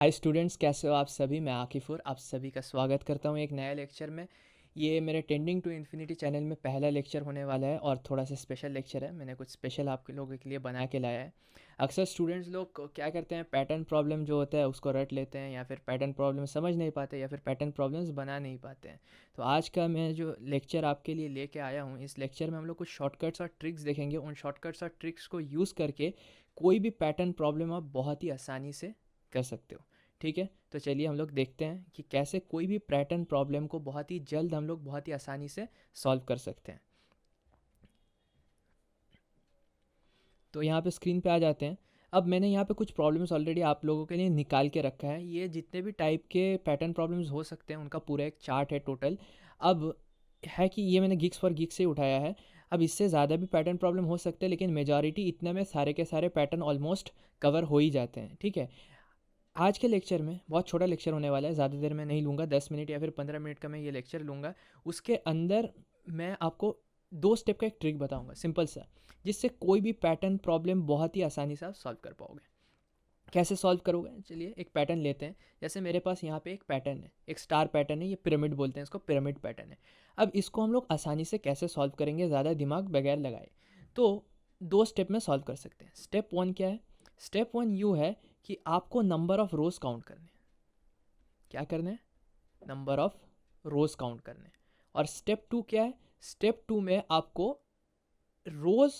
Hi students, कैसे हो आप सभी। मैं आकिफ़ुर आप सभी का स्वागत करता हूँ एक नए लेक्चर में। ये मेरे टेंडिंग टू इन्फिनिटी चैनल में पहला लेक्चर होने वाला है और थोड़ा सा स्पेशल लेक्चर है। मैंने कुछ स्पेशल आपके लोगों के लिए बना के लाया है। अक्सर स्टूडेंट्स लोग क्या करते हैं, पैटर्न प्रॉब्लम जो होता है उसको रट लेते हैं, या फिर पैटर्न प्रॉब्लम समझ नहीं पाते, या फिर पैटर्न प्रॉब्लम्स बना नहीं पाते हैं। तो आज का मैं जो लेक्चर आपके लिए लेके आया हूँ, इस लेक्चर में हम लोग कुछ शॉर्टकट्स और ट्रिक्स देखेंगे। उन शॉर्टकट्स और ट्रिक्स को यूज़ करके कोई भी पैटर्न प्रॉब्लम आप बहुत ही आसानी से कर सकते हो। ठीक है, तो चलिए हम लोग देखते हैं कि कैसे कोई भी पैटर्न प्रॉब्लम को बहुत ही जल्द हम लोग बहुत ही आसानी से सॉल्व कर सकते हैं। तो यहाँ पे स्क्रीन पे आ जाते हैं। अब मैंने यहाँ पे कुछ प्रॉब्लम्स ऑलरेडी आप लोगों के लिए निकाल के रखा है। ये जितने भी टाइप के पैटर्न प्रॉब्लम्स हो सकते हैं उनका पूरा एक चार्ट है टोटल। अब है कि ये मैंने गिग्स फॉर गिग्स से उठाया है। अब इससे ज़्यादा भी पैटर्न प्रॉब्लम हो सकते हैं, लेकिन मेजॉरिटी इतने में सारे के सारे पैटर्न ऑलमोस्ट कवर हो ही जाते हैं। ठीक है, आज के लेक्चर में बहुत छोटा लेक्चर होने वाला है, ज़्यादा देर मैं नहीं लूँगा, 10 मिनट या फिर 15 मिनट का मैं ये लेक्चर लूँगा। उसके अंदर मैं आपको 2 स्टेप का एक ट्रिक बताऊँगा, सिंपल सा, जिससे कोई भी पैटर्न प्रॉब्लम बहुत ही आसानी से आप सॉल्व कर पाओगे। कैसे सॉल्व करोगे, चलिए एक पैटर्न लेते हैं। जैसे मेरे पास यहाँ पे एक पैटर्न है, एक स्टार पैटर्न है, ये पिरामिड बोलते हैं इसको, पिरामिड पैटर्न है। अब इसको हम लोग आसानी से कैसे सॉल्व करेंगे, ज़्यादा दिमाग बगैर लगाए, तो 2 स्टेप में सॉल्व कर सकते हैं। स्टेप 1 क्या है? स्टेप 1 यू है कि आपको नंबर ऑफ़ रोज़ काउंट करने हैं। क्या करना है? नंबर ऑफ़ रोज़ काउंट करने हैं। और स्टेप 2 क्या है? स्टेप 2 में आपको रोज़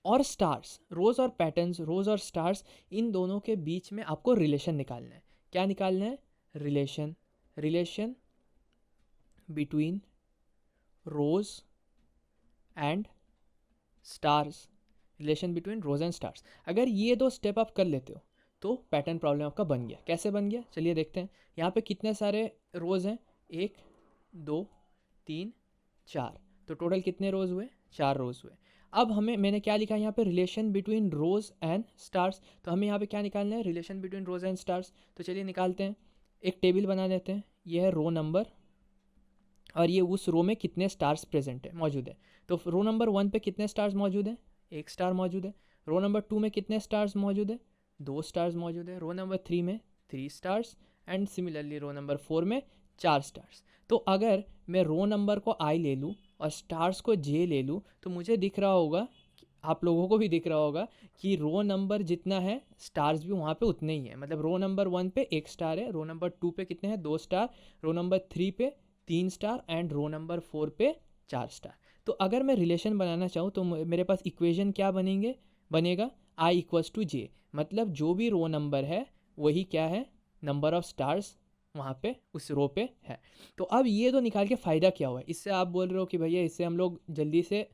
और स्टार्स, रोज़ और पैटर्न्स, रोज़ और स्टार्स, इन दोनों के बीच में आपको रिलेशन निकालना है। क्या निकालना है? Relation. Relation between rows and stars. Relation between rows and stars. अगर ये 2 स्टेप आप कर लेते हो तो पैटर्न प्रॉब्लम आपका बन गया। कैसे बन गया, चलिए देखते हैं। यहाँ पे कितने सारे रोज हैं? 1 2 3 4। तो टोटल कितने रोज हुए? 4 रोज हुए। अब हमें, मैंने क्या लिखा है यहाँ पे? Relation between rows and stars. तो हमें यहाँ पे क्या निकालना है? Relation between rows and stars. तो चलिए निकालते हैं। एक टेबल बना लेते हैं। ये है रो नंबर, और ये उस रो में कितने स्टार्स प्रेजेंट है, मौजूद है। तो रो नंबर 1 पे कितने स्टार्स मौजूद हैं? 1 स्टार मौजूद है। रो नंबर 2 में कितने स्टार्स मौजूद है? 2 स्टार्स मौजूद है। रो नंबर 3 में 3 stars, and similarly row number 4 में 4 स्टार्स। तो अगर मैं रो नंबर को आई ले लूँ और स्टार्स को जे ले लूँ, तो मुझे दिख रहा होगा, आप लोगों को भी दिख रहा होगा, कि रो नंबर जितना है स्टार्स भी वहाँ पे उतने ही हैं। मतलब रो नंबर 1 पे 1 स्टार है, रो नंबर 2 पे कितने हैं? 2 स्टार, रो नंबर 3 पे 3 स्टार, एंड रो नंबर 4 पे 4 स्टार। तो अगर मैं रिलेशन बनाना चाहूँ तो मेरे पास इक्वेशन क्या बनेगा? आई इक्वल्स टू जे। मतलब जो भी रो नंबर है वही क्या है? नंबर ऑफ स्टार्स वहाँ पे उस रो पे है। तो अब ये तो निकाल के फ़ायदा क्या हुआ? इससे आप बोल रहे हो कि भैया इससे हम लोग जल्दी से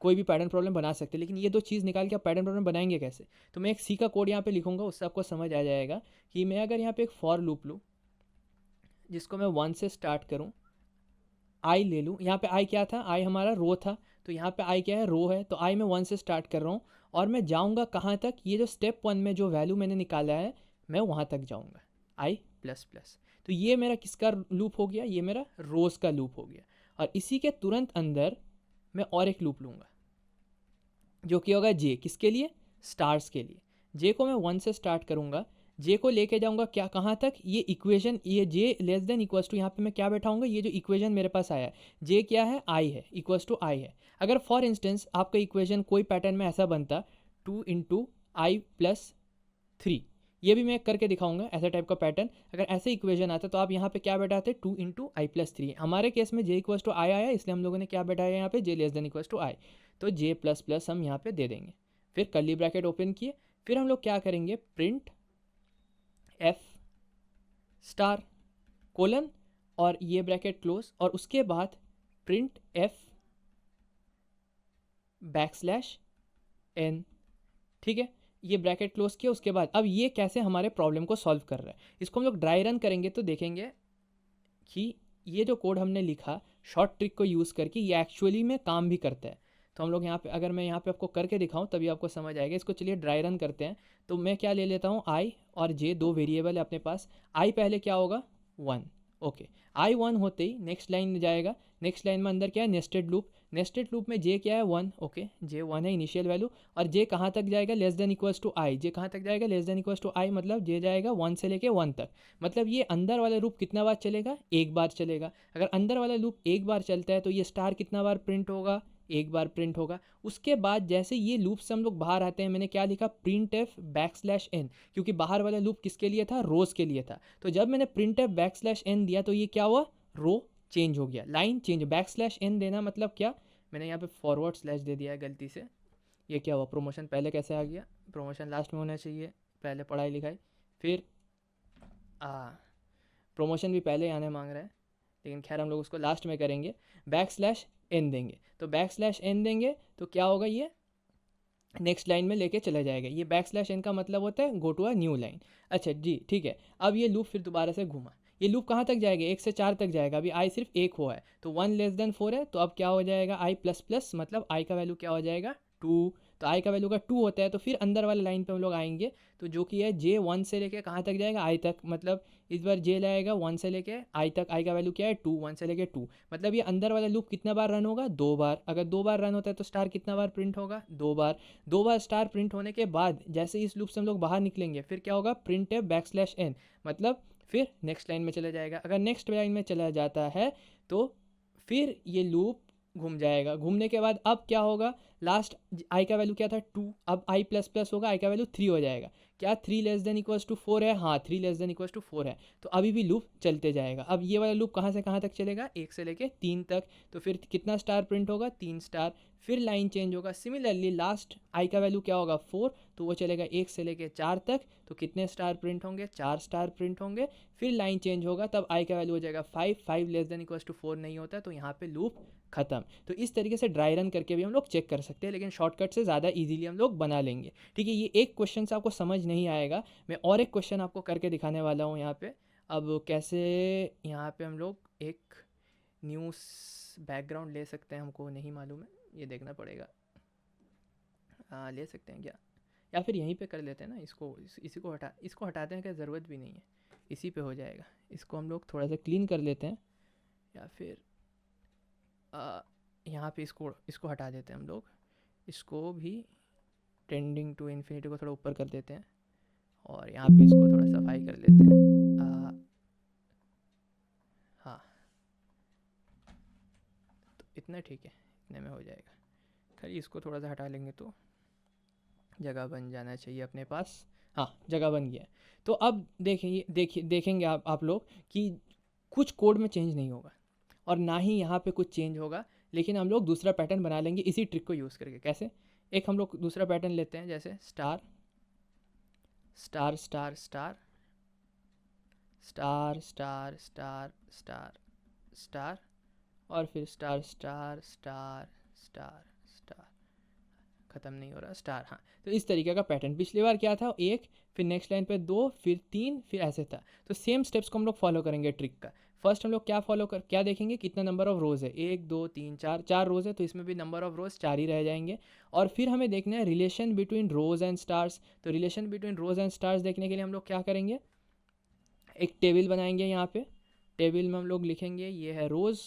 कोई भी पैटर्न प्रॉब्लम बना सकते हैं, लेकिन ये 2 चीज़ निकाल के आप पैटर्न प्रॉब्लम बनाएंगे कैसे? तो मैं एक सी का कोड यहाँ पे लिखूंगा, उससे आपको समझ आ जाएगा कि मैं अगर यहाँ पे एक फॉर लूप लूँ, जिसको मैं 1 से स्टार्ट करूँ, आई ले लूँ। यहाँ पे आई क्या था? आई हमारा रो था। तो यहाँ पे आई क्या है? रो है। तो आई मैं 1 से स्टार्ट कर रहा हूँ, और मैं जाऊँगा कहाँ तक? ये जो स्टेप 1 में जो वैल्यू मैंने निकाला है, मैं वहाँ तक जाऊँगा, आई प्लस प्लस। तो ये मेरा किसका लूप हो गया? ये मेरा रोज़ का लूप हो गया। और इसी के तुरंत अंदर मैं और एक लूप लूँगा, जो कि होगा जे। किसके लिए? स्टार्स के लिए। जे को मैं 1 से स्टार्ट करूँगा, जे को लेके जाऊँगा क्या, कहाँ तक? ये इक्वेशन, ये जे लेस देन इक्वल्स टू, यहाँ पे मैं क्या बैठाऊँगा? ये जो इक्वेशन मेरे पास आया है, जे क्या है? आई है, इक्वल्स टू आई है। अगर फॉर इंस्टेंस आपका इक्वेशन कोई पैटर्न में ऐसा बनता, 2 इंटू आई प्लस 3, ये भी मैं करके दिखाऊंगा ऐसा टाइप का पैटर्न। अगर ऐसे इक्वेशन आता तो आप यहाँ पे क्या बैठाते? 2 इंटू आई प्लस 3। हमारे केस में जे इक्वल्स टू आई आया, इसलिए हम लोगों ने क्या बैठाया यहाँ पे? जे लेस देन इक्वल्स टू आई। तो जे प्लस प्लस हम यहाँ पे दे देंगे, फिर कर्ली ब्रैकेट ओपन किए। फिर हम लोग क्या करेंगे? प्रिंट एफ स्टार कोलन, और ये ब्रैकेट क्लोज, और उसके बाद print f backslash n. ठीक है, ये ब्रैकेट क्लोज किया। उसके बाद अब ये कैसे हमारे प्रॉब्लम को सॉल्व कर रहा है, इसको हम लोग ड्राई रन करेंगे तो देखेंगे कि ये जो कोड हमने लिखा शॉर्ट ट्रिक को यूज़ करके, ये एक्चुअली में काम भी करता है। तो हम लोग यहाँ पे, अगर मैं यहाँ पे आपको करके दिखाऊं तभी आपको समझ आएगा। इसको चलिए ड्राई रन करते हैं। तो मैं क्या ले लेता हूँ? आई और जे, 2 वेरिएबल है अपने पास। आई पहले क्या होगा? 1, ओके, i1 होते ही नेक्स्ट लाइन में जाएगा। नेक्स्ट लाइन में अंदर क्या है, नेस्टेड लूप। नेस्टेड लूप में j क्या है, 1। ओके, j 1 है इनिशियल वैल्यू। और j कहाँ तक जाएगा, less than equals to i। j कहाँ तक जाएगा, less than equals to i, मतलब j जाएगा 1 से लेके 1 तक। मतलब ये अंदर वाला लूप कितना बार चलेगा, एक बार चलेगा। अगर अंदर वाला लूप एक बार चलता है तो ये स्टार कितना बार प्रिंट होगा, एक बार प्रिंट होगा। उसके बाद जैसे ये लूप से हम लोग बाहर आते हैं, मैंने क्या लिखा, प्रिंट एफ बैकस्लैश n, क्योंकि बाहर वाला लूप किसके लिए था, रोज के लिए था। तो जब मैंने प्रिंट एफ बैकस्लैश n दिया तो ये क्या हुआ, रो चेंज हो गया, लाइन चेंज। बैकस्लैश n देना मतलब क्या, मैंने यहाँ पे फॉरवर्ड स्लैश दे दिया है गलती से। ये क्या हुआ, प्रमोशन पहले कैसे आ गया, प्रमोशन लास्ट में होना चाहिए, पहले पढ़ाई लिखाई फिर प्रमोशन भी पहले आने मांग रहा है, लेकिन खैर हम लोग उसको लास्ट में करेंगे। बैकस्लैश n देंगे, तो बैकस्लैश n देंगे तो क्या होगा, ये नेक्स्ट लाइन में लेके चला जाएगा। ये बैकस्लैश n का मतलब होता है go to a new line. अच्छा जी ठीक है, अब ये लूप फिर दोबारा से घूमा। ये लूप कहाँ तक जाएगा, 1 से 4 तक जाएगा। अभी i सिर्फ 1 हुआ है तो 1 लेस देन 4 है, तो अब क्या हो जाएगा, i प्लस प्लस, मतलब i का वैल्यू क्या हो जाएगा, 2। तो i का वैल्यू का 2 होता है तो फिर अंदर वाले लाइन पे हम लोग आएंगे, तो जो कि है j 1 से लेके कहाँ तक जाएगा, i तक। मतलब इस बार j लाएगा 1 से लेके i तक, i का वैल्यू क्या है, 2, 1 से लेके 2। मतलब ये अंदर वाला लूप कितना बार रन होगा, 2 बार। अगर 2 बार रन होता है तो स्टार कितना बार प्रिंट होगा, 2 बार। 2 बार स्टार प्रिंट होने के बाद जैसे इस लूप से हम लोग बाहर निकलेंगे, फिर क्या होगा, प्रिंट एफ बैकस्लैश n, मतलब फिर नेक्स्ट लाइन में चला जाएगा। अगर नेक्स्ट लाइन में चला जाता है तो फिर ये लूप घूम जाएगा। घूमने के बाद अब क्या होगा, लास्ट i का वैल्यू क्या था, 2, अब i प्लस प्लस होगा, i का वैल्यू 3 हो जाएगा। क्या 3 लेस देन इक्वल्स टू 4 है, हाँ 3 लेस देन इक्वल्स टू 4 है, तो अभी भी लूप चलते जाएगा। अब ये वाला लूप कहाँ से कहाँ तक चलेगा, 1 से लेके 3 तक, तो फिर कितना स्टार प्रिंट होगा, 3 स्टार। फिर लाइन चेंज होगा। सिमिलरली लास्ट i का वैल्यू क्या होगा, 4, तो वो चलेगा 1 से लेके 4 तक, तो कितने स्टार प्रिंट होंगे, 4 स्टार प्रिंट होंगे। फिर लाइन चेंज होगा, तब i का वैल्यू हो जाएगा 5, 5 लेस देन इक्वल्स टू 4 नहीं होता, तो यहाँ पे लूप खत्म। तो इस तरीके से ड्राई रन करके भी हम लोग चेक कर सकते हैं, लेकिन शॉर्टकट से ज़्यादा इजीली हम लोग बना लेंगे। ठीक है, ये एक क्वेश्चन से आपको समझ नहीं आएगा, मैं और एक क्वेश्चन आपको करके दिखाने वाला हूँ यहाँ पे। अब कैसे, यहाँ पे हम लोग एक न्यूज़ बैकग्राउंड ले सकते हैं, हमको नहीं मालूम है, ये देखना पड़ेगा। ले सकते हैं क्या, या फिर यहीं पे कर लेते हैं ना, इसी को इसको हटाते हैं, क्या ज़रूरत भी नहीं है, इसी पे हो जाएगा। इसको हम लोग थोड़ा सा क्लीन कर लेते हैं, या फिर यहाँ पे इसको हटा देते हैं हम लोग। इसको भी टेंडिंग टू इन्फिनिटी को थोड़ा ऊपर कर देते हैं, और यहाँ पे इसको थोड़ा सफाई कर लेते हैं। हाँ, तो इतना ठीक है, इतने में हो जाएगा। खैर इसको थोड़ा सा हटा लेंगे तो जगह बन जाना चाहिए अपने पास। हाँ, जगह बन गया है। तो अब देखेंगे आप लोग कि कुछ कोड में चेंज नहीं होगा और ना ही यहाँ पे कुछ चेंज होगा, लेकिन हम लोग दूसरा पैटर्न बना लेंगे इसी ट्रिक को यूज़ करके। कैसे, एक हम लोग दूसरा पैटर्न लेते हैं, जैसे star star star star star star star star star, और फिर star star star star star, ख़त्म नहीं हो रहा, स्टार। हाँ, तो इस तरीके का पैटर्न पिछली बार क्या था, 1, फिर नेक्स्ट लाइन पे 2, फिर 3, फिर ऐसे था। तो सेम स्टेप्स को हम लोग फॉलो करेंगे ट्रिक का। फर्स्ट हम लोग क्या देखेंगे, कितना नंबर ऑफ रोज़ है, 1 2 3 4, 4 रोज़ है, तो इसमें भी नंबर ऑफ रोज़ 4 ही रह जाएंगे। और फिर हमें देखना है relation between rows and stars. तो relation between rows and stars देखने के लिए हम लोग क्या करेंगे, एक टेबल बनाएंगे। यहाँ पे टेबल में हम लोग लिखेंगे, ये है रोज़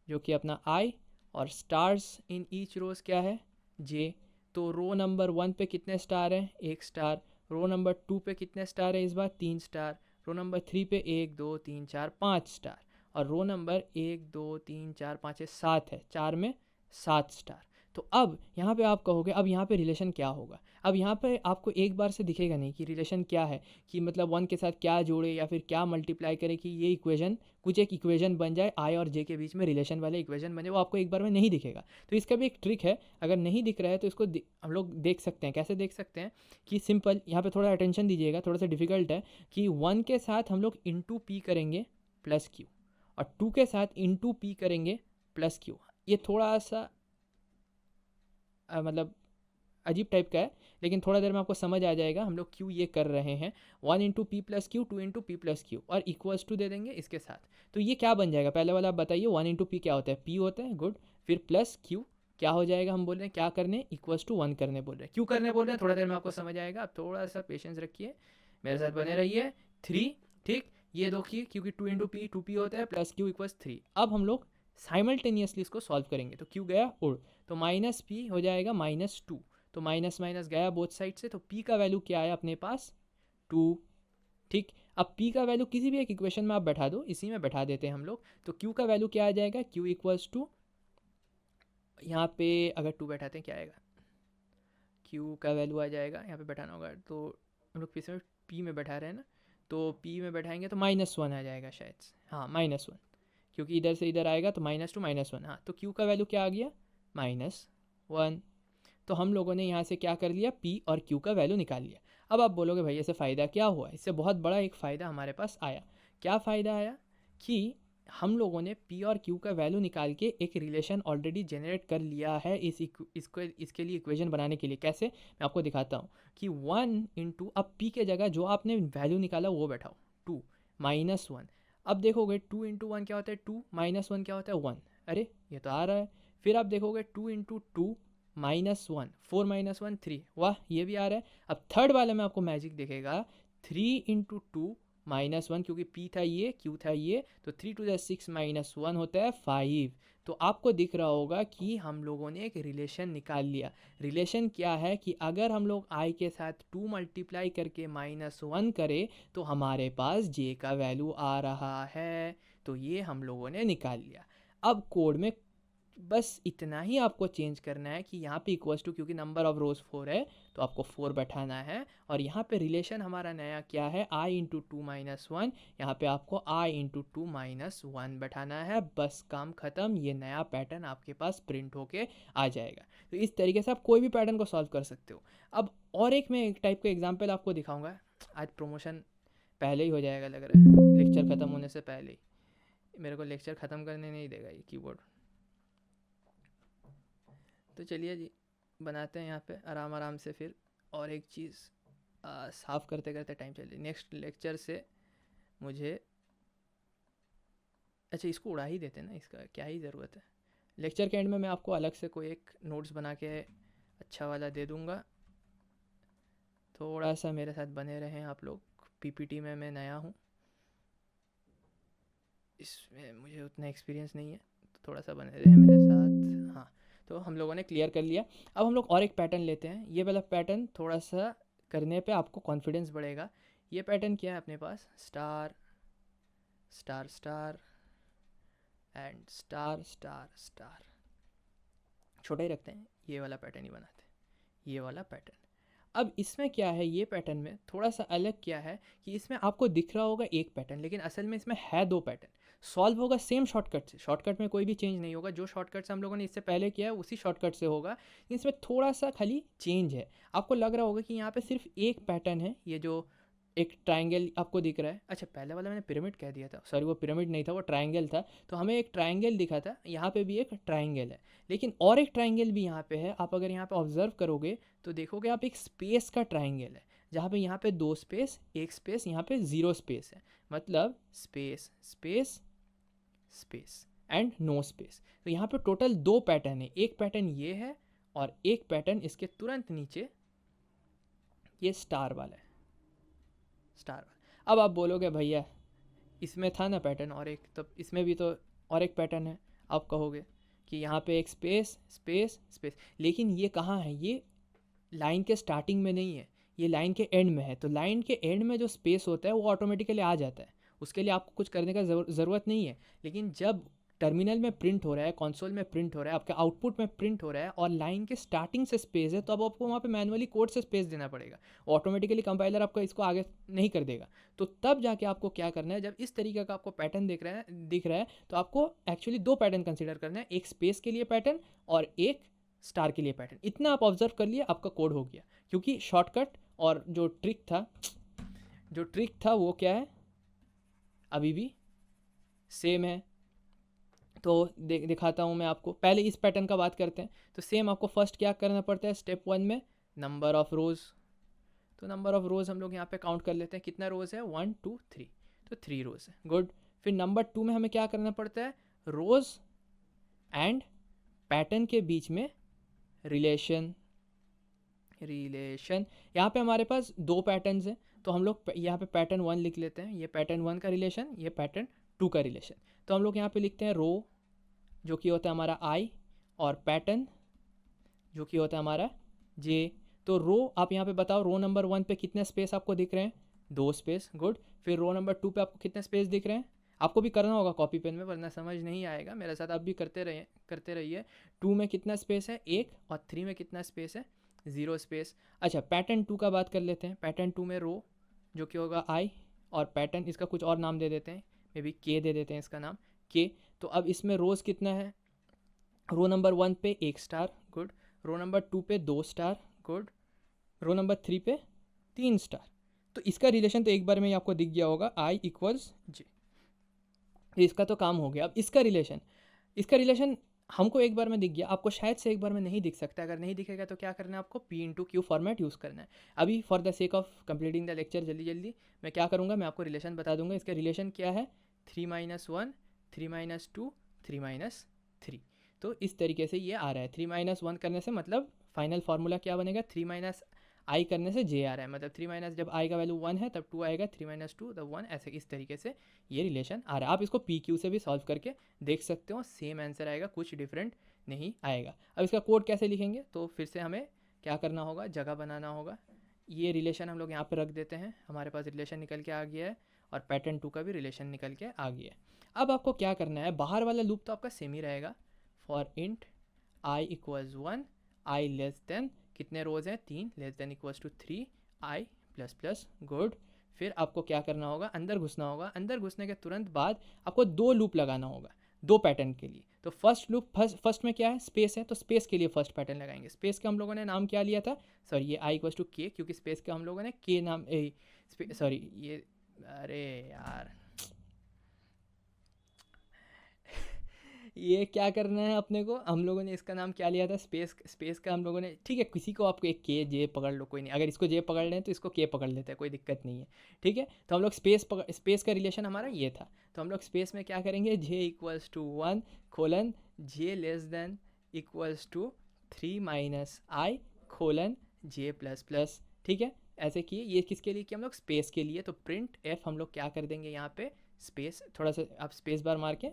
जो कि अपना i, और स्टार्स इन ईच रोज़ क्या है, j। तो रो नंबर 1 पे कितने स्टार हैं, 1 स्टार। रो नंबर 2 पे कितने स्टार है इस बार, 3 स्टार। रो नंबर 3 पे 1 2 3 4 5 स्टार। और रो नंबर 1 2 3 4 5 है 7 है, 4 में 7 स्टार। तो अब यहाँ पे आप कहोगे अब यहाँ पे रिलेशन क्या होगा। अब यहाँ पे आपको एक बार से दिखेगा नहीं कि रिलेशन क्या है, कि मतलब 1 के साथ क्या जोड़े या फिर क्या मल्टीप्लाई करे कि ये इक्वेशन कुछ एक इक्वेशन बन जाए, i और j के बीच में रिलेशन वाले इक्वेशन बने, वो आपको एक बार में नहीं दिखेगा। तो इसका भी एक ट्रिक है, अगर नहीं दिख रहा है तो इसको हम लोग देख सकते हैं। कैसे देख सकते हैं कि सिंपल, यहाँ पे थोड़ा अटेंशन दीजिएगा, थोड़ा सा डिफिकल्ट है, कि 1 के साथ हम लोग इंटू पी करेंगे प्लस क्यू, और 2 के साथ इंटू पी करेंगे प्लस क्यू। ये थोड़ा सा मतलब अजीब टाइप का है, लेकिन थोड़ा देर में आपको समझ आ जाएगा हम लोग क्यों ये कर रहे हैं। 1 into P plus Q, 2 into P plus Q, और इक्वल्स टू दे देंगे इसके साथ। तो ये क्या बन जाएगा, पहले वाला आप बताइए। 1 इंटू पी क्या होता है, पी होता है, गुड। फिर प्लस क्यू क्या हो जाएगा, हम बोल रहे हैं क्या करने, इक्वल्स टू 1 करने बोल रहे हैं। क्यों करने बोल रहे हैं, थोड़ा देर में आपको समझ आएगा। आप थोड़ा सा पेशेंस रखिए, मेरे साथ बने रहिए। 3, ठीक, ये देखिए क्योंकि 2 इंटू पी 2p होता है प्लस क्यू इक्वल्स 3। अब हम लोग साइमल्टेनियसली इसको सॉल्व करेंगे, तो क्यू गया उड़, तो माइनस पी हो जाएगा -2, तो माइनस माइनस गया बोथ साइड से, तो p का वैल्यू क्या है अपने पास 2। ठीक, अब p का वैल्यू किसी भी एक इक्वेशन में आप बैठा दो, इसी में बैठा देते हैं हम लोग, तो q का वैल्यू क्या आ जाएगा, q इक्वल्स टू, यहाँ पे अगर 2 बैठाते हैं क्या आएगा, q का वैल्यू आ जाएगा, यहाँ पे बैठाना होगा, तो हम लोग फिर से p में बैठा रहे हैं ना, तो p में बैठाएंगे तो -1 आ जाएगा शायद से, हाँ -1, क्योंकि इधर से इधर आएगा तो -2 -1, हाँ, तो q का वैल्यू क्या आ गया -1। तो हम लोगों ने यहाँ से क्या कर लिया, p और q का वैल्यू निकाल लिया। अब आप बोलोगे भाई इससे फ़ायदा क्या हुआ, इससे बहुत बड़ा एक फ़ायदा हमारे पास आया। क्या फ़ायदा आया कि हम लोगों ने p और q का वैल्यू निकाल के एक रिलेशन ऑलरेडी जनरेट कर लिया है इसके लिए इक्वेशन बनाने के लिए। कैसे, मैं आपको दिखाता हूँ कि 1 इंटू, अब p के जगह जो आपने वैल्यू निकाला वो बैठाओ 2 -1। अब देखोगे 2 इंटू 1 क्या होता है 2, -1 क्या होता है 1, अरे ये तो आ रहा है। फिर आप देखोगे 2 इंटू 2 -1, 4 -1 3, वाह ये भी आ रहा है। अब थर्ड वाले में आपको मैजिक दिखेगा 3 इंटू 2 -1, क्योंकि p था ये q था ये, तो 3 टू द 6 -1 होता है 5। तो आपको दिख रहा होगा कि हम लोगों ने एक रिलेशन निकाल लिया। रिलेशन क्या है कि अगर हम लोग i के साथ 2 मल्टीप्लाई करके -1 करें तो हमारे पास j का वैल्यू आ रहा है, तो ये हम लोगों ने निकाल लिया। अब कोड में बस इतना ही आपको चेंज करना है कि यहाँ पे इक्वल्स टू, क्योंकि नंबर ऑफ रोज 4 है तो आपको 4 बैठाना है, और यहाँ पे रिलेशन हमारा नया क्या है i इंटू 2 -1, यहाँ पे आपको i इंटू 2 -1 बैठाना है, बस काम ख़त्म। ये नया पैटर्न आपके पास प्रिंट होके आ जाएगा। तो इस तरीके से आप कोई भी पैटर्न को सॉल्व कर सकते हो। अब और एक मैं एक टाइप का एग्जाम्पल आपको दिखाऊंगा। आज प्रमोशन पहले ही हो जाएगा लग रहा है, लेक्चर ख़त्म होने से पहले ही। मेरे को लेक्चर ख़त्म करने नहीं देगा ये कीबोर्ड। तो चलिए जी, बनाते हैं यहाँ पे आराम आराम से। फिर और एक चीज़ साफ़ करते करते टाइम चलिए, नेक्स्ट लेक्चर से मुझे, अच्छा इसको उड़ा ही देते हैं ना, इसका क्या ही ज़रूरत है। लेक्चर के एंड में मैं आपको अलग से कोई एक नोट्स बना के अच्छा वाला दे दूँगा, थोड़ा सा मेरे साथ बने रहें आप लोग। पीपीटी में मैं नया हूँ, इसमें मुझे उतना एक्सपीरियंस नहीं है, तो थोड़ा सा बने रहें मेरे साथ। हाँ, तो हम लोगों ने क्लियर कर लिया। अब हम लोग और एक पैटर्न लेते हैं। ये वाला पैटर्न थोड़ा सा करने पे आपको कॉन्फिडेंस बढ़ेगा। ये पैटर्न क्या है अपने पास, star star star and star star star, छोटा ही रखते हैं, ये वाला पैटर्न ही बनाते हैं, ये वाला पैटर्न। अब इसमें क्या है, ये पैटर्न में थोड़ा सा अलग क्या है कि इसमें आपको दिख रहा होगा एक पैटर्न, लेकिन असल में इसमें है 2 पैटर्न। सॉल्व होगा सेम शॉर्टकट से, शॉर्टकट में कोई भी चेंज नहीं होगा, जो शॉर्टकट से हम लोगों ने इससे पहले किया है उसी शॉर्टकट से होगा। इसमें थोड़ा सा खाली चेंज है। आपको लग रहा होगा कि यहाँ पे सिर्फ एक पैटर्न है, ये जो एक ट्राइंगल आपको दिख रहा है। अच्छा पहले वाला मैंने पिरामिड कह दिया था, सॉरी वो पिरामिड नहीं था, वो ट्राइंगल था। तो हमें एक ट्राइंगल दिखा था, यहाँ पे भी एक ट्राइंगल है, लेकिन और एक ट्राइंगल भी यहाँ पे है। आप अगर यहाँ पे ऑब्जर्व करोगे तो देखोगे आप एक स्पेस का ट्राइंगल है, जहाँ पे यहाँ पे 2 स्पेस, एक स्पेस, यहाँ पे 0 स्पेस है, मतलब space space space and no space. तो यहाँ पे टोटल 2 पैटर्न है, एक पैटर्न ये है और एक पैटर्न इसके तुरंत नीचे ये स्टार वाला है, स्टार वाला। अब आप बोलोगे भैया इसमें था ना पैटर्न और एक, तब इसमें भी तो और एक पैटर्न है। आप कहोगे कि यहाँ पे एक स्पेस स्पेस स्पेस, लेकिन ये कहाँ है, ये लाइन के स्टार्टिंग में नहीं है, ये लाइन के एंड में है। तो लाइन के एंड में जो स्पेस होता है वो ऑटोमेटिकली आ जाता है, उसके लिए आपको कुछ करने का ज़रूरत नहीं है। लेकिन जब टर्मिनल में प्रिंट हो रहा है, कंसोल में प्रिंट हो रहा है, आपके आउटपुट में प्रिंट हो रहा है और लाइन के स्टार्टिंग से स्पेस है, तो अब आपको वहाँ पे मैनुअली कोड से स्पेस देना पड़ेगा, ऑटोमेटिकली कंपाइलर आपका इसको आगे नहीं कर देगा। तो तब जाके आपको क्या करना है, जब इस तरीके का आपको पैटर्न दिख रहा है तो आपको एक्चुअली 2 पैटर्न कंसिडर करना है, एक स्पेस के लिए पैटर्न और एक स्टार के लिए पैटर्न। इतना आप ऑब्जर्व कर लिए, आपका कोड हो गया। क्योंकि शॉर्टकट और जो ट्रिक था वो क्या है, अभी भी सेम है। तो दिखाता हूँ मैं आपको। पहले इस पैटर्न का बात करते हैं। तो सेम आपको फर्स्ट क्या करना पड़ता है, स्टेप 1 में नंबर ऑफ रोज़। तो नंबर ऑफ रोज़ हम लोग यहाँ पे काउंट कर लेते हैं, कितना रोज़ है 1 2 3, तो 3 रोज़ है, गुड। फिर नंबर 2 में हमें क्या करना पड़ता है, रोज़ एंड पैटर्न के बीच में रिलेशन। यहाँ पे हमारे पास 2 पैटर्न्स हैं, तो हम लोग यहाँ पे पैटर्न 1 लिख लेते हैं, ये पैटर्न 1 का रिलेशन, ये पैटर्न 2 का रिलेशन। तो हम लोग यहाँ पे लिखते हैं रो जो कि होता है हमारा आई, और पैटर्न जो कि होता है हमारा जे। तो रो आप यहाँ पे बताओ, रो नंबर 1 पे कितने स्पेस आपको दिख रहे हैं? 2 स्पेस, गुड। फिर रो नंबर 2 पे आपको कितने स्पेस दिख रहे हैं? आपको भी करना होगा कॉपी पेन में, वरना समझ नहीं आएगा, मेरे साथ आप भी करते रहिए। 2 में कितना स्पेस है? 1, और 3 में कितना स्पेस है? 0 स्पेस। अच्छा, पैटर्न 2 का बात कर लेते हैं। पैटर्न 2 में रो जो कि होगा आई, और पैटर्न इसका कुछ और नाम दे देते हैं, मे बी के दे देते हैं इसका नाम, के। तो अब इसमें रोज़ कितना है? रो नंबर 1 पे 1 स्टार, गुड। रो नंबर 2 पे 2 स्टार, गुड। रो नंबर 3 पे 3 स्टार। तो इसका रिलेशन तो एक बार में ही आपको दिख गया होगा, आई इक्वल्स जे। इसका तो काम हो गया। अब इसका रिलेशन हमको एक बार में दिख गया, आपको शायद से एक बार में नहीं दिख सकता। अगर नहीं दिखेगा तो क्या करना है आपको? P/Q फॉर्मेट यूज़ करना है। अभी for the sake of completing the lecture जल्दी जल्दी मैं क्या करूँगा, मैं आपको रिलेशन बता दूंगा। इसका रिलेशन क्या है? 3 - 1, 3 - 2, 3 - 3। तो इस तरीके से ये आ रहा है। 3 - 1 करने से मतलब फाइनल फार्मूला क्या बनेगा? 3 - I करने से जे आ रहा है, मतलब 3 जब I का वैल्यू 1 है तब 2 आएगा, 3 - 2 द 1, ऐसे इस तरीके से ये रिलेशन आ रहा है। आप इसको PQ से भी सॉल्व करके देख सकते हो, सेम आंसर आएगा, कुछ डिफरेंट नहीं आएगा। अब इसका कोड कैसे लिखेंगे? तो फिर से हमें क्या करना होगा? जगह बनाना होगा। ये रिलेशन हम लोग यहाँ पर रख देते हैं, हमारे पास रिलेशन निकल के आ गया है, और पैटर्न 2 का भी रिलेशन निकल के आ गया है। अब आपको क्या करना है? बाहर वाला लूप तो आपका सेम ही रहेगा। For int I equals 1, I less than कितने रोज हैं? 3, less than equals to 3 I plus plus, good. फिर आपको क्या करना होगा? अंदर घुसना होगा। अंदर घुसने के तुरंत बाद आपको 2 लूप लगाना होगा, 2 पैटर्न के लिए। तो फर्स्ट लूप, फर्स्ट में क्या है? स्पेस है, तो स्पेस के लिए फर्स्ट पैटर्न लगाएंगे। स्पेस का हम लोगों ने नाम क्या लिया था? सॉरी, ये I इक्वल्स टू के, क्योंकि स्पेस का हम लोगों ने के नाम, सॉरी ये, अरे यार ये क्या करना है अपने को? हम लोगों ने इसका नाम क्या लिया था? स्पेस का हम लोगों ने, ठीक है, किसी को आपको एक के जे पकड़ लो, कोई नहीं। अगर इसको जे पकड़ लें तो इसको के पकड़ लेते हैं, कोई दिक्कत नहीं है, ठीक है। तो हम लोग स्पेस का रिलेशन हमारा ये था। तो हम लोग स्पेस में क्या करेंगे? J equals to 1 colon J less than equals to 3 - I colon J plus plus, ठीक है। ऐसे किए। ये किसके लिए किया? हम लोग स्पेस के लिए। तो प्रिंट एफ हम लोग क्या कर देंगे यहाँ पे? स्पेस, थोड़ा सा आप स्पेस बार मार के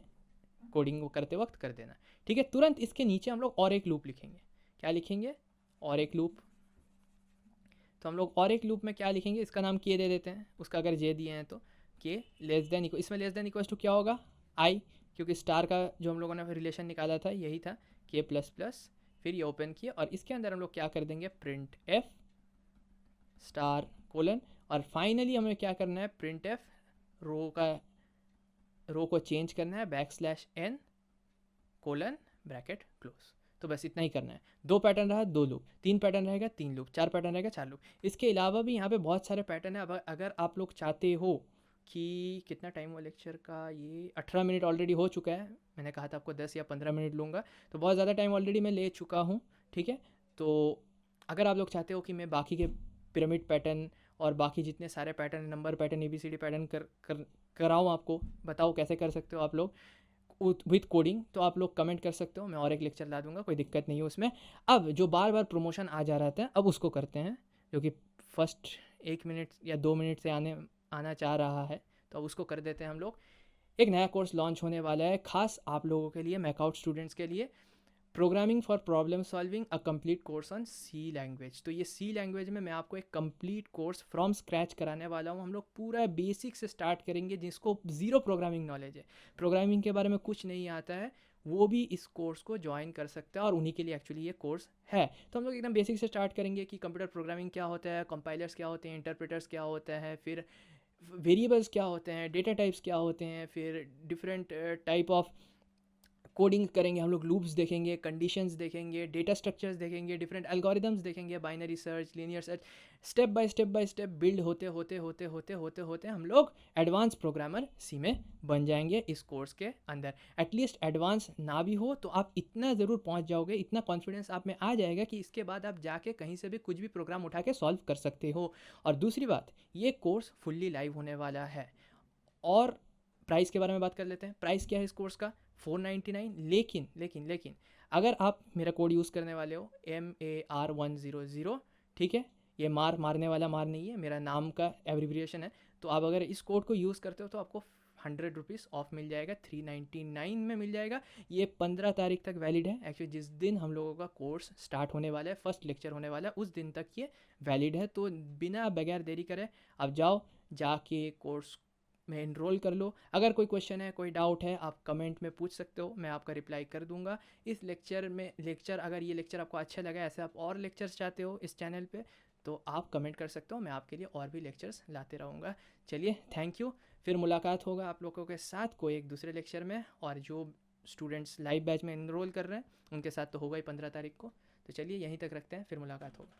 कोडिंग करते वक्त कर देना, ठीक है। तुरंत इसके नीचे हम लोग और एक लूप लिखेंगे। क्या लिखेंगे? और एक लूप। तो हम लोग और एक लूप में क्या लिखेंगे? इसका नाम के दे देते हैं, उसका अगर जे दिए हैं तो के लेस देन इक्वल, इसमें लेस देन इक्वल्स टू क्या होगा? आई, क्योंकि स्टार का जो हम लोगों ने रिलेशन निकाला था यही था, के प्लस प्लस। फिर ये ओपन किया, और इसके अंदर हम लोग क्या कर देंगे? प्रिंट एफ स्टार कोलन, और फाइनली हमें क्या करना है? प्रिंट एफ रो को चेंज करना है, \n कोलन ब्रैकेट क्लोज। तो बस इतना ही करना है। 2 पैटर्न रहा, 2 लूप। 3 पैटर्न रहेगा, 3 लूप। 4 पैटर्न रहेगा, 4 लूप। इसके अलावा भी यहाँ पे बहुत सारे पैटर्न है। अब अगर आप लोग चाहते हो कि कितना टाइम हुआ लेक्चर का? ये 18 मिनट ऑलरेडी हो चुका है। मैंने कहा था आपको 10 या 15 मिनट लूँगा, तो बहुत ज़्यादा टाइम ऑलरेडी मैं ले चुका हूँ, ठीक है। तो अगर आप लोग चाहते हो कि मैं बाकी के पिरामिड पैटर्न और बाकी जितने सारे pattern, number pattern, ABCD pattern कराऊँ आपको, बताओ कैसे कर सकते हो आप लोग विथ कोडिंग, तो आप लोग कमेंट कर सकते हो। मैं और एक लेक्चर ला दूंगा, कोई दिक्कत नहीं है उसमें। अब जो बार बार प्रमोशन आ जा रहा था, अब उसको करते हैं, जो कि फर्स्ट 1 मिनट या 2 मिनट से आना चाह रहा है, तो अब उसको कर देते हैं हम लोग। एक नया कोर्स लॉन्च होने वाला है खास आप लोगों के लिए, मैकआउट स्टूडेंट्स के लिए, programming for problem solving, a complete course on C language. तो ये सी लैंग्वेज में मैं आपको एक कंप्लीट कोर्स फ्रॉम स्क्रैच कराने वाला हूँ। हम लोग पूरा बेसिक से स्टार्ट करेंगे, जिसको ज़ीरो प्रोग्रामिंग नॉलेज है, प्रोग्रामिंग के बारे में कुछ नहीं आता है, वो भी इस कोर्स को ज्वाइन कर सकता है, और उन्हीं के लिए एक्चुअली ये कोर्स है। तो हम लोग एकदम बेसिक से स्टार्ट करेंगे कि कंप्यूटर प्रोग्रामिंग क्या होता है, कंपाइलर्स क्या होते हैं, इंटरप्रेटर्स क्या होता है, फिर वेरिएबल्स क्या होते हैं, डेटा टाइप्स क्या होते हैं, फिर डिफरेंट टाइप ऑफ कोडिंग करेंगे हम लोग, लूप्स देखेंगे, कंडीशंस देखेंगे, डेटा स्ट्रक्चर्स देखेंगे, डिफरेंट एल्गोरिदम्स देखेंगे, binary search, linear search, step by step build होते होते हम लोग एडवांस प्रोग्रामर सी में बन जाएंगे इस कोर्स के अंदर। एटलीस्ट एडवांस ना भी हो तो आप इतना ज़रूर पहुंच जाओगे, इतना कॉन्फिडेंस आप में आ जाएगा कि इसके बाद आप जाके कहीं से भी कुछ भी प्रोग्राम उठा के सॉल्व कर सकते हो। और दूसरी बात, ये कोर्स फुल्ली लाइव होने वाला है। और प्राइस के बारे में बात कर लेते हैं। प्राइस क्या है इस कोर्स का? 499। लेकिन अगर आप मेरा कोड यूज़ करने वाले हो MAR100, ठीक है, ये मारने वाला मार नहीं है, मेरा नाम का एब्रिविएशन है। तो आप अगर इस कोड को यूज़ करते हो तो आपको 100 रुपीज़ ऑफ मिल जाएगा, 399 में मिल जाएगा। ये 15 तारीख तक वैलिड है। एक्चुअली जिस दिन हम लोगों का कोर्स स्टार्ट होने वाला है, फर्स्ट लेक्चर होने वाला है, उस दिन तक ये वैलिड है। तो बिना बगैर देरी करे आप जाओ, जाके कोर्स में इनरोल कर लो। अगर कोई क्वेश्चन है, कोई डाउट है, आप कमेंट में पूछ सकते हो, मैं आपका रिप्लाई कर दूंगा। इस लेक्चर अगर ये लेक्चर आपको अच्छा लगा, ऐसे आप और लेक्चर्स चाहते हो इस चैनल पे, तो आप कमेंट कर सकते हो, मैं आपके लिए और भी लेक्चर्स लाते रहूँगा। चलिए, थैंक यू। फिर मुलाकात होगा आप लोगों के साथ कोई एक दूसरे लेक्चर में। और जो स्टूडेंट्स लाइव बैच में इनरोल कर रहे हैं उनके साथ तो होगा ही 15 तारीख को। तो चलिए, यहीं तक रखते हैं, फिर मुलाकात होगा।